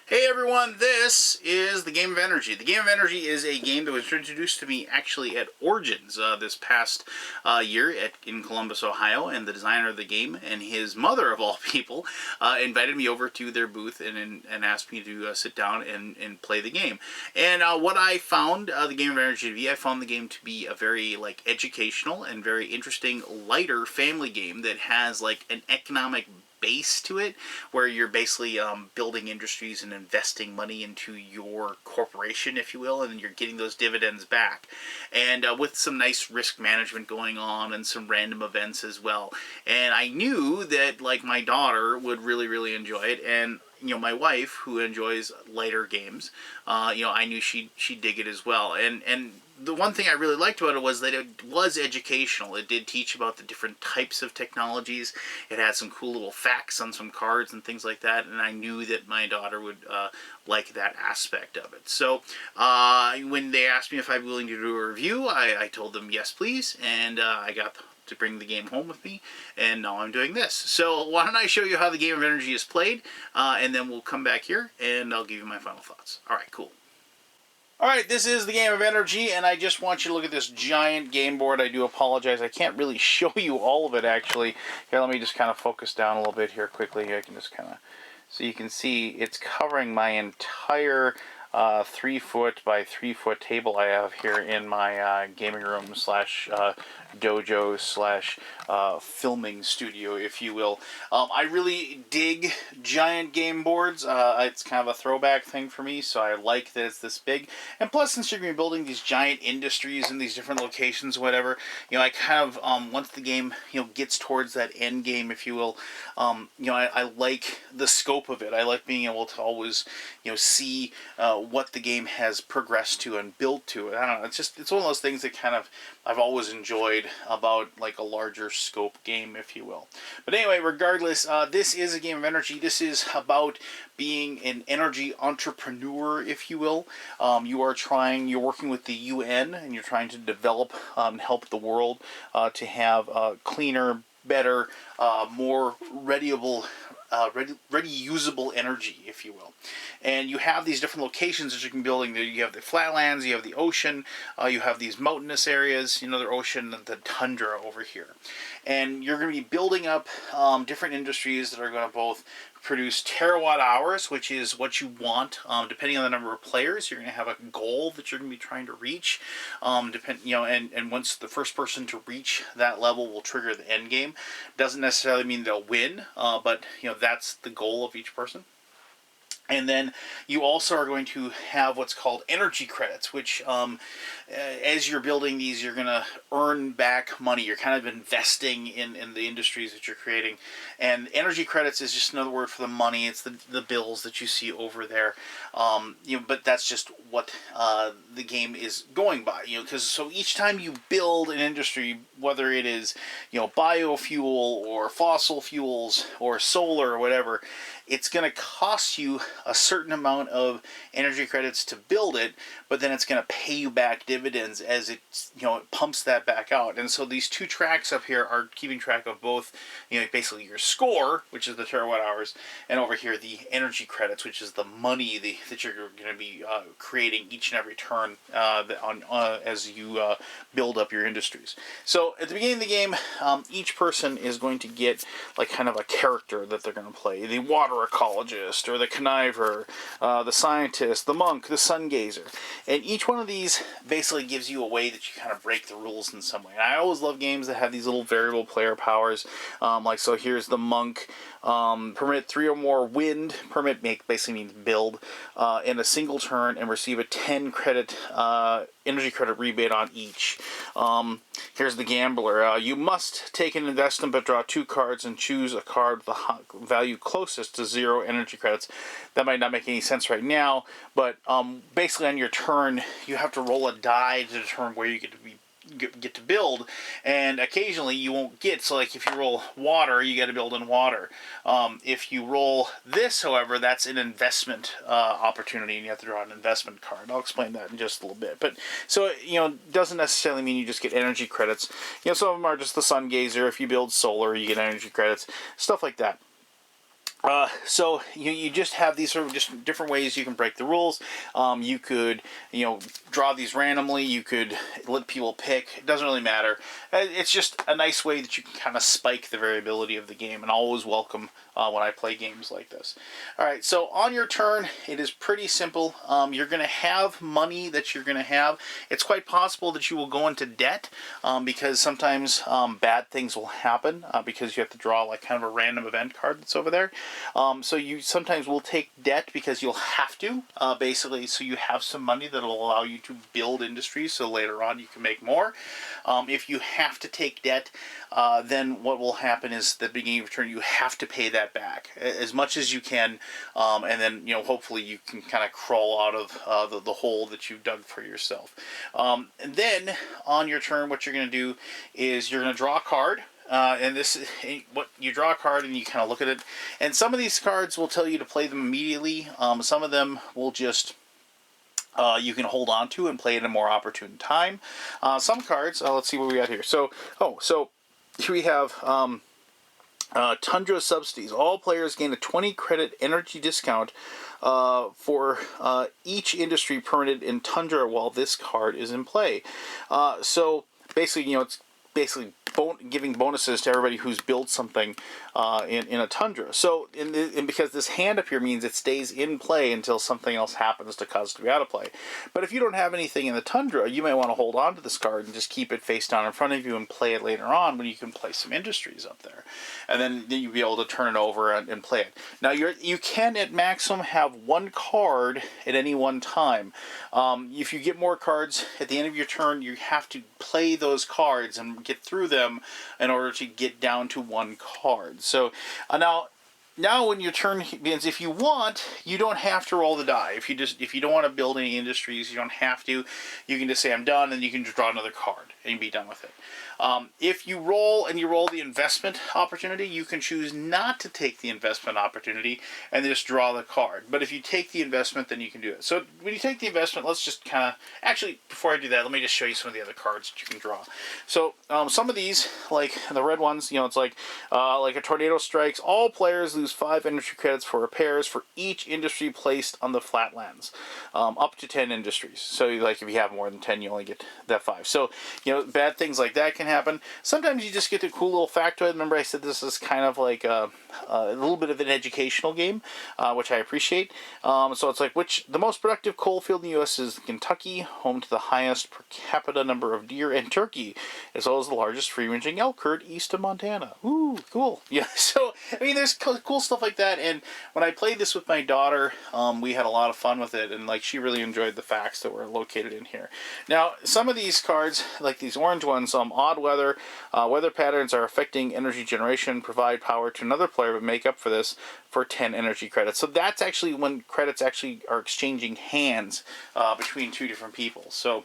Hey everyone, this is the Game of Energy. The Game of Energy is a game that was introduced to me actually at Origins this past year in Columbus, Ohio, and the designer of the game and his mother, of all people, invited me over to their booth and asked me to sit down and play the game. And what I found the Game of Energy to be, I found the game to be a very educational and very interesting, lighter family game that has an economic base to it, where you're basically building industries and investing money into your corporation, if you will, and then you're getting those dividends back, and with some nice risk management going on and some random events as well. And I knew that my daughter would really enjoy it, and my wife, who enjoys lighter games, I knew she'd dig it as well. And the one thing I really liked about it was that it was educational. It did teach about the different types of technologies. It had some cool little facts on some cards and things like that, and I knew that my daughter would like that aspect of it. So when they asked me if I'd be willing to do a review, I told them yes please, and I got to bring the game home with me, and now I'm doing this. So why don't I show you how the Game of Energy is played, and then we'll come back here and I'll give you my final thoughts. Alright, cool. Alright, this is the Game of Energy, and I just want you to look at this giant game board. I do apologize, I can't really show you all of it actually. Here, let me just kind of focus down a little bit here quickly. I can just kind of, so you can see it's covering my entire 3-foot by 3-foot table I have here in my gaming room slash dojo slash filming studio, if you will. I really dig giant game boards. It's kind of a throwback thing for me, so I like that it's this big. And plus, since you're going to be building these giant industries in these different locations, whatever, I kind of, once the game, gets towards that end game, if you will, I like the scope of it. I like being able to always, see what the game has progressed to and built to. I don't know, it's one of those things that kind of I've always enjoyed about a larger scope game, if you will. But anyway, regardless, this is a Game of Energy. This is about being an energy entrepreneur, if you will. You're working with the UN, and you're trying to develop and help the world to have cleaner, better, more ready usable energy, if you will. And you have these different locations that you can build. You have the flatlands, you have the ocean, you have these mountainous areas, the ocean and the tundra over here. And you're going to be building up different industries that are going to both produce terawatt hours, which is what you want. Depending on the number of players, you're going to have a goal that you're going to be trying to reach. And once the first person to reach that level will trigger the end game. Doesn't necessarily mean they'll win, but that's the goal of each person. And then you also are going to have what's called energy credits, which as you're building these, you're going to earn back money. You're kind of investing in the industries that you're creating. And energy credits is just another word for the money. It's the bills that you see over there. But that's just what the game is going by. Because so each time you build an industry, whether it is biofuel or fossil fuels or solar or whatever, it's going to cost you a certain amount of energy credits to build it, but then it's going to pay you back dividends as it pumps that back out. And so these two tracks up here are keeping track of both, basically your score, which is the terawatt hours, and over here the energy credits, which is the money that you're going to be creating each and every turn as you build up your industries. So at the beginning of the game, each person is going to get kind of a character that they're going to play. The water ecologist, or the conniver, the scientist, the monk, the sun gazer. And each one of these basically gives you a way that you kind of break the rules in some way. And I always love games that have these little variable player powers. So here's the monk. Permit 3 or more wind. Permit basically means build in a single turn and receive a 10 credit energy credit rebate on each. Here's the gambler. You must take an investment but draw 2 cards and choose a card with the value closest to 0 energy credits. That might not make any sense right now, but basically on your turn you have to roll a die to determine where you get to be get to build, and occasionally you won't get. So like if you roll water, you got to build in water. If you roll this, however, that's an investment opportunity, and you have to draw an investment card. I'll explain that in just a little bit. But so doesn't necessarily mean you just get energy credits. Some of them are just the sun gazer. If you build solar, you get energy credits, stuff like that. So you just have these sort of just different ways you can break the rules. You could, draw these randomly. You could let people pick. It doesn't really matter. It's just a nice way that you can kind of spike the variability of the game, and I always welcome when I play games like this. All right, so on your turn, it is pretty simple. You're going to have money that you're going to have. It's quite possible that you will go into debt because sometimes bad things will happen because you have to draw like kind of a random event card that's over there. So you sometimes will take debt because you'll have to, basically, so you have some money that will allow you to build industries so later on you can make more. If you have to take debt, then what will happen is at the beginning of your turn you have to pay that back as much as you can, and then hopefully you can kind of crawl out of the hole that you've dug for yourself. And then on your turn, what you're going to do is you're going to draw a card. And this is what you draw a card and you kind of look at it. And some of these cards will tell you to play them immediately. Some of them will just you can hold on to and play at a more opportune time. Some cards, let's see what we got here. So here we have Tundra Subsidies. All players gain a 20 credit energy discount for each industry permitted in Tundra while this card is in play. So basically, it's basically giving bonuses to everybody who's built something in a Tundra. So, and because this hand up here means it stays in play until something else happens to cause it to be out of play. But if you don't have anything in the Tundra, you might want to hold on to this card and just keep it face down in front of you and play it later on when you can play some industries up there. And then you'll be able to turn it over and play it. Now, you can at maximum have one card at any one time. If you get more cards at the end of your turn, you have to play those cards and get through them in order to get down to one card. So now when your turn begins, if you want, you don't have to roll the die. If you don't want to build any industries, you don't have to. You can just say I'm done, and you can just draw another card and be done with it. If you roll the investment opportunity, you can choose not to take the investment opportunity and just draw the card. But if you take the investment, then you can do it. So when you take the investment, let's just kind of... Actually, before I do that, let me just show you some of the other cards that you can draw. So some of these, like the red ones, it's like a tornado strikes. All players lose 5 energy credits for repairs for each industry placed on the flatlands. Up to 10 industries. So like if you have more than 10, you only get that 5. So, bad things like that can happen. Sometimes you just get a cool little factoid. Remember I said this is kind of like a little bit of an educational game, which I appreciate. So it's like, the most productive coal field in the U.S. is Kentucky, home to the highest per capita number of deer and turkey, as well as the largest free-ranging elk herd east of Montana. Ooh, cool. Yeah, so, there's cool stuff like that, and when I played this with my daughter, we had a lot of fun with it, and she really enjoyed the facts that were located in here. Now, some of these cards, like these orange ones, odd weather patterns are affecting energy generation, provide power to another player, but make up for this for 10 energy credits. So that's actually when credits actually are exchanging hands between two different people. So,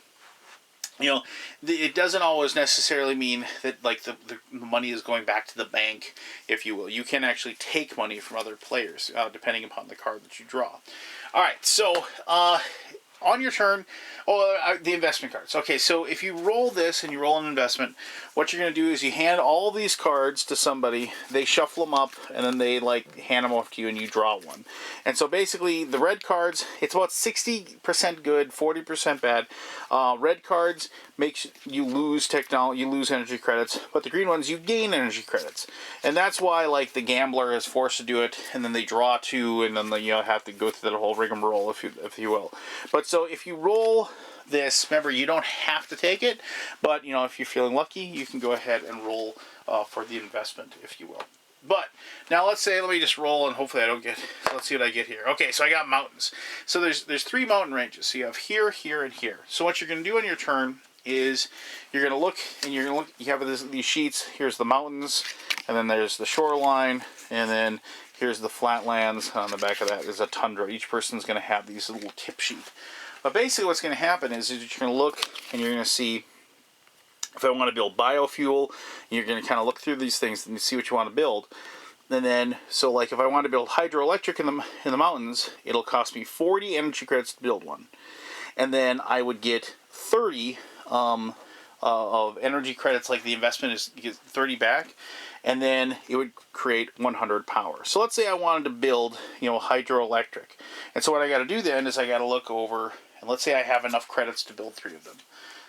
it doesn't always necessarily mean that the money is going back to the bank, if you will. You can actually take money from other players, depending upon the card that you draw. All right, so on your turn, the investment cards. Okay, so if you roll this and you roll an investment, what you're going to do is you hand all these cards to somebody, they shuffle them up, and then they hand them off to you and you draw one. And so basically the red cards, it's about 60% good, 40% bad. Red cards makes you lose technology, you lose energy credits, but the green ones you gain energy credits. And that's why the gambler is forced to do it, and then they draw 2, and then they have to go through that whole rigmarole, if you will. But so if you roll this, remember, you don't have to take it, but if you're feeling lucky, you can go ahead and roll for the investment, if you will. But now let me just roll, and hopefully I don't get... Let's see what I get here. Okay, so I got mountains. So there's 3 mountain ranges. So you have here, here, and here. So what you're going to do on your turn is you're going to look, and you have these sheets. Here's the mountains, and then there's the shoreline, and then here's the flatlands. On the back of that is a tundra. Each person's going to have these little tip sheet. But basically what's going to happen is you're going to look, and you're going to see If I want to build biofuel, you're going to kind of look through these things and see what you want to build. And then, so like if I want to build hydroelectric in the mountains, it'll cost me 40 energy credits to build one. And then I would get 30 of energy credits, like the investment is 30 back, and then it would create 100 power. So let's say I wanted to build, hydroelectric. And so what I got to do then is I got to look over, and let's say I have enough credits to build 3 of them.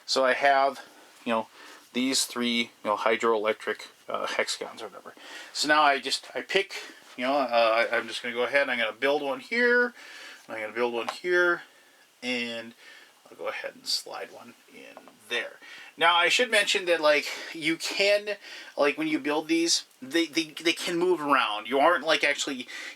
So I have, these 3, hydroelectric hexagons or whatever. So now I pick, I'm just going to go ahead and I'm going to build one here, and I'm going to build one here, and I'll go ahead and slide one in there. Now I should mention that you can, when you build these, they can move around. You aren't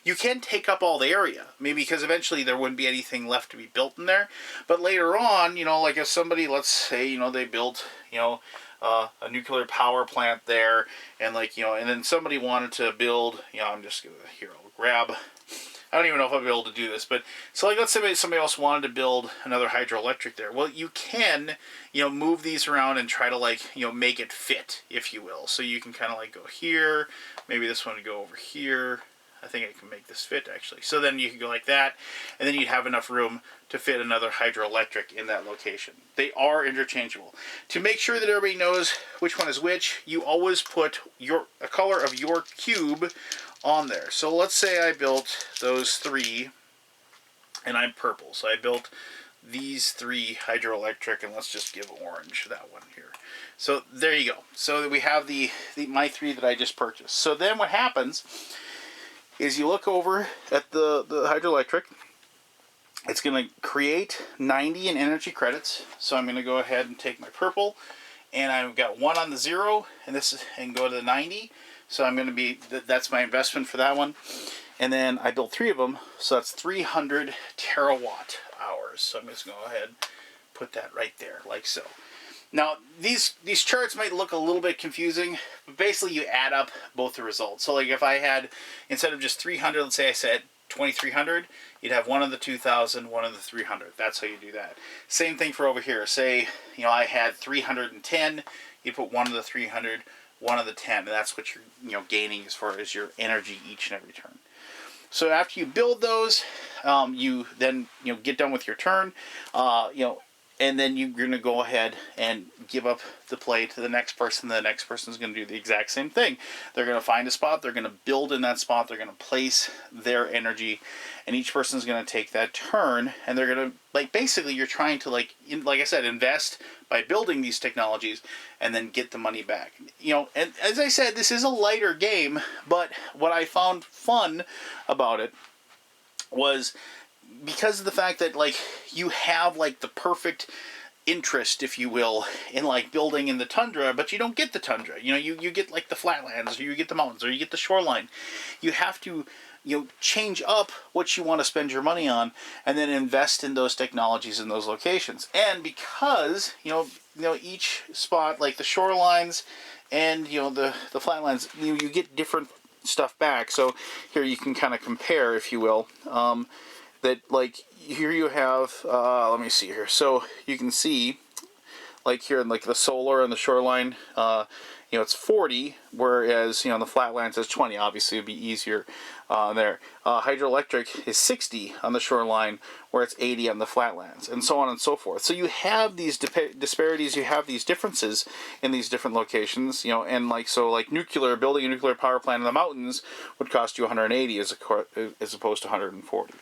you can take up all the area, maybe because eventually there wouldn't be anything left to be built in there. But later on, if somebody, let's say, they built, a nuclear power plant there, and and then somebody wanted to build, I'm just gonna, I'll grab, I don't even know if I'll be able to do this, but so let's say somebody else wanted to build another hydroelectric there. Well, you can, move these around and try to make it fit, if you will. So you can kind of go here, maybe this one would go over here. I think I can make this fit actually. So then you can go like that, and then you'd have enough room to fit another hydroelectric in that location. They are interchangeable. To make sure that everybody knows which one is which, you always put a color of your cube on there. So let's say I built those 3, and I'm purple. So I built these 3 hydroelectric, and let's just give orange that one here. So there you go. So we have my 3 that I just purchased. So then what happens is you look over at the hydroelectric. It's going to create 90 in energy credits. So I'm going to go ahead and take my purple, and I've got 1 on the 0, and go to the 90. So I'm going to be, that's my investment for that one. And then I built 3 of them, so that's 300 terawatt hours. So I'm just going to go ahead and put that right there, like so. Now, these charts might look a little bit confusing, but basically you add up both the results. So if I had, instead of just 300, let's say I said 2300, you'd have 1 of the 2000, 1 of the 300. That's how you do that. Same thing for over here. Say, I had 310, you put 1 of the 300, 1 of the 10, and that's what you're gaining as far as your energy each and every turn. So after you build those, you then get done with your turn, and then you're going to go ahead and give up the play to the next person. The next person is going to do the exact same thing. They're going to find a spot. They're going to build in that spot. They're going to place their energy. And each person is going to take that turn. And they're going to, basically you're trying to, like I said, invest by building these technologies and then get the money back. And as I said, this is a lighter game. But what I found fun about it was, because of the fact that you have the perfect interest, if you will, in building in the tundra, but you don't get the tundra. You get the flatlands, or you get the mountains, or you get the shoreline. You have to change up what you want to spend your money on, and then invest in those technologies in those locations. And because each spot, like the shorelines and the flatlands, you get different stuff back. So here you can kind of compare, if you will. That here you have, let me see here. So you can see here in the solar and the shoreline, it's 40, whereas in the flatlands it's 20. Obviously it'd be easier there. Hydroelectric is 60 on the shoreline, where it's 80 on the flatlands, and so on and so forth. So you have these disparities, you have these differences in these different locations, and building a nuclear power plant in the mountains would cost you 180 as opposed to 140.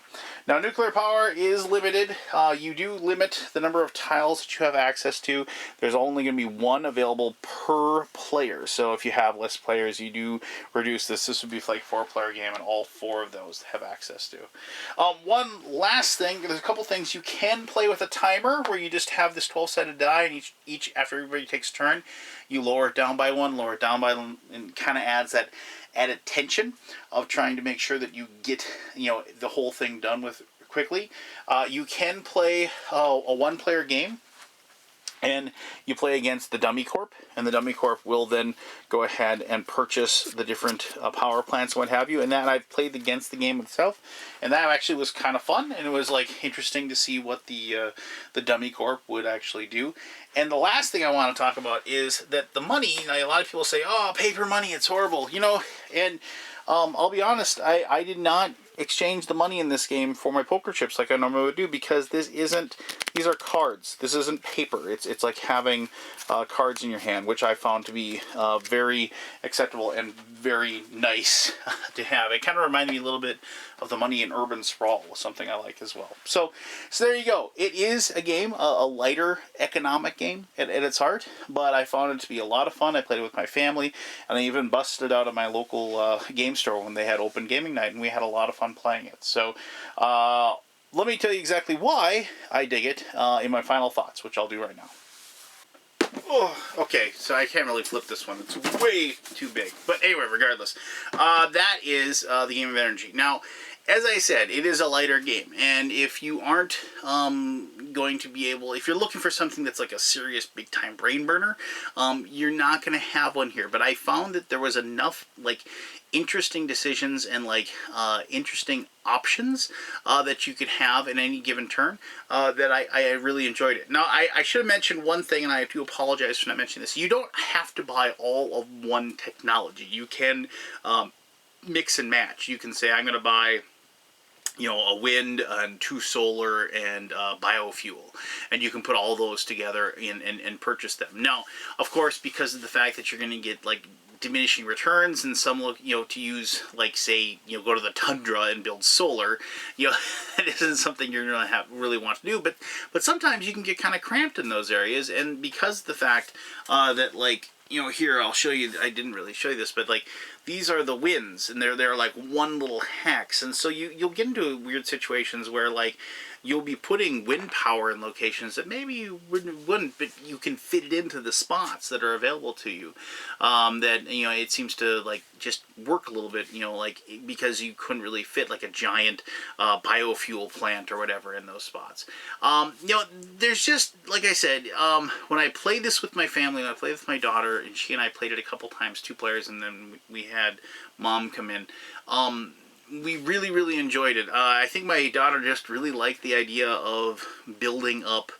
Now, nuclear power is limited. You do limit the number of tiles that you have access to. There's only going to be 1 available per player. So if you have less players, you do reduce this. This would be a 4-player game, and all 4 of those have access to. One last thing, there's a couple things. You can play with a timer where you just have this 12-sided die, and each after everybody takes a turn, you lower it down by 1, lower it down by 1, and kind of adds that added tension of trying to make sure that you get the whole thing done with quickly. You can play a 1-player game. And you play against the Dummy Corp, and the Dummy Corp will then go ahead and purchase the different power plants and what have you. And that I've played against the game itself, and that actually was kind of fun, and it was like interesting to see what the Dummy Corp would actually do. And the last thing I want to talk about is that the money. You know, a lot of people say, "Oh, paper money, it's horrible," you know, and I'll be honest, I did not exchange the money in this game for my poker chips like I normally would do, because these are cards. This isn't paper. It's like having cards in your hand, which I found to be very acceptable and very nice to have. It kind of reminded me a little bit of the money in Urban Sprawl, something I like as well. So there you go. It is a game, a lighter economic game at its heart, but I found it to be a lot of fun. I played it with my family, and I even busted out of my local game store when they had open gaming night, and we had a lot of fun playing it. So let me tell you exactly why I dig it in my final thoughts, which I'll do right now. Oh, okay, so I can't really flip this one. It's way too big. But anyway, regardless, that is the Game of Energy. Now, as I said, it is a lighter game, and if you aren't going to be able, if you're looking for something that's like a serious big-time brain burner, you're not going to have one here. But I found that there was enough, like, interesting decisions and like interesting options that you could have in any given turn that I really enjoyed it. Now I should have mentioned one thing, and I do apologize for not mentioning this. You don't have to buy all of one technology. You can mix and match. You can say, I'm going to buy, you know, a wind and 2 solar and biofuel, and you can put all those together and purchase them. Now, of course, because of the fact that you're going to get like diminishing returns, and some look, you know, to use, like, say, you know, go to the tundra and build solar, you know, that isn't something you're going to really want to do, but sometimes you can get kind of cramped in those areas. And because of the fact that, like, you know, here I'll show you, I didn't really show you this, but like these are the winds, and they're like one little hex, and so you'll get into weird situations where like you'll be putting wind power in locations that maybe you wouldn't, but you can fit it into the spots that are available to you. That, you know, it seems to like just work a little bit, you know, like because you couldn't really fit like a giant biofuel plant or whatever in those spots. You know, there's just, like I said, when I played this with my family, when I played with my daughter, and she and I played it a couple times, 2 players, and then we had Mom come in. We really, really enjoyed it. I think my daughter just really liked the idea of building up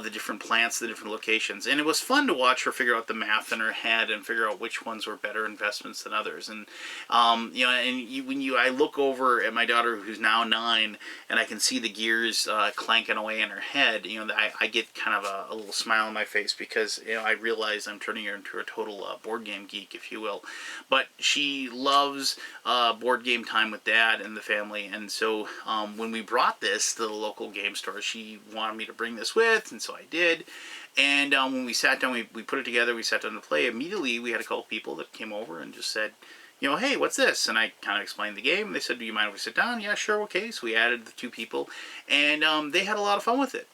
the different plants, the different locations. And it was fun to watch her figure out the math in her head and figure out which ones were better investments than others. And, you know, and when I look over at my daughter, who's now 9, and I can see the gears clanking away in her head, you know, I get kind of a little smile on my face, because, you know, I realize I'm turning her into a total board game geek, if you will. But she loves board game time with Dad and the family. And so when we brought this to the local game store, she wanted me to bring this with, and so I did. And when we sat down, we put it together, we sat down to play. Immediately, we had a couple people that came over and just said, you know, hey, what's this? And I kind of explained the game. They said, do you mind if we sit down? Yeah, sure, okay. So we added the 2 people, and they had a lot of fun with it.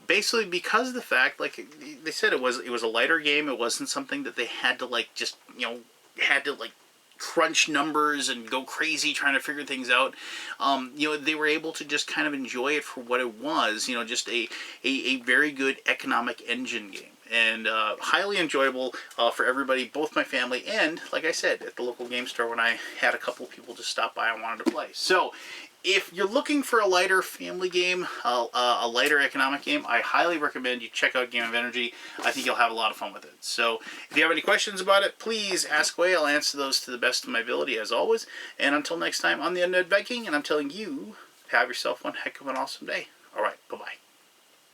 Basically because of the fact, like they said, it was a lighter game. It wasn't something that they had to like just, you know, had to like crunch numbers and go crazy trying to figure things out. You know, they were able to just kind of enjoy it for what it was, you know, just a very good economic engine game. And highly enjoyable for everybody, both my family and, like I said, at the local game store when I had a couple of people just stop by and wanted to play. So if you're looking for a lighter family game, a lighter economic game, I highly recommend you check out Game of Energy. I think you'll have a lot of fun with it. So if you have any questions about it, please ask away. I'll answer those to the best of my ability, as always. And until next time, I'm the Undead Viking, and I'm telling you, have yourself one heck of an awesome day. All right, bye-bye.